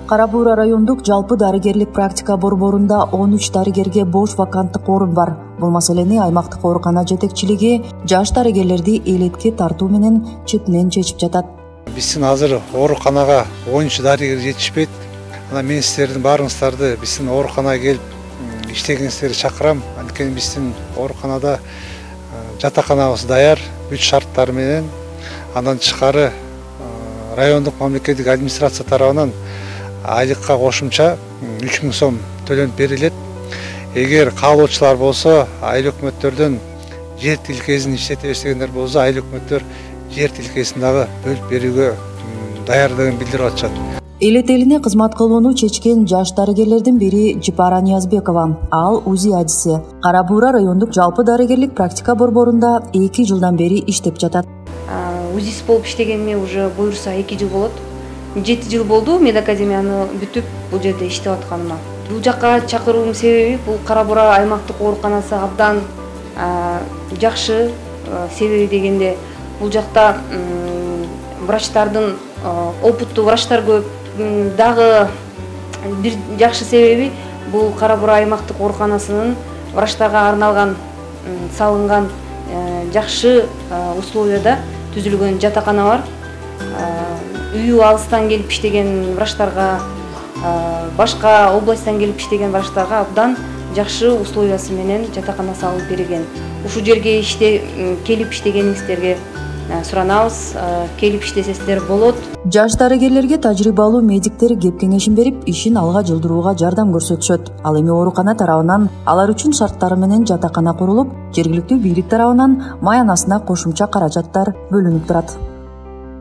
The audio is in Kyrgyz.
Кара Буура райондук жалпы дарыгерлик практика борборунда 13 дарыгерге бош ваканттык орун бар. Бул маселени аймактык оорукана жетекчилиги жаш дарыгерлерди элетке тартуу менен четинен чечип жатат. Биздин азыр ооруканага 13 дарыгер жетишпейт. Мен сиздердин баарыңыздарды биздин ооруканага келип иштегениңиздерди чакырам. Анткени биздин ооруканада жатаканабыз даяр, бүт шарттары менен. Андан тышкары райондук мамлекеттик администрация тарабынан айлыкка кошумча 3000 сом төлөнүп берилет. Эгер каалоочулар болсо, айыл өкмөттөрдөн жер тилкесин иштете бергендер болсо, айыл өкмөттөр жер тилкесин дагы бөлүп берүүгө даярдыгын билдирип атышат. Элет элине кызмат кылууну чечкен жаш дарыгерлердин бири Жипара Ниязбекова. Ал УЗИ адиси. Кара Буура райондук жалпы дарыгерлик практика борборунда 2 жылдан бери иштеп жатат. УЗИС болуп иштегениме уже буюрса 2 жыл болот. 7 жыл болду медакадемияны бүтүп бул жерде иштеп атканыма. Бул жакка чакыруум себеби бул Кара Буура аймактык ооруканасы абдан жакшы. Себеби дегенде бул жакта врачтардын опыттуу врачтар көп. Дагы бир жакшы себеби бул Кара Буура аймактык ооруканасынын врачтарга арналган салынган жакшы условияда түзүлгөн жатакана бар. Үйү алыстан келип иштеген врачтарга, башка областтан келип иштеген врачтарга абдан жакшы условиясы менен жатакана салып берилген. Ушул жерге келип иштегениңиздерге суранабыз, келип иштесеңиздер болот. Жаш дарыгерлерге тажрыйбалуу медиктер кеп кеңешин берип, ишин алга жылдырууга жардам көрсөтүшөт. Ал эми оорукана тарабынан алар үчүн шарттары менен жатакана курулуп, жергиликтүү бийлик тарабынан май анасына кошумча каражаттар бөлүнүп турат.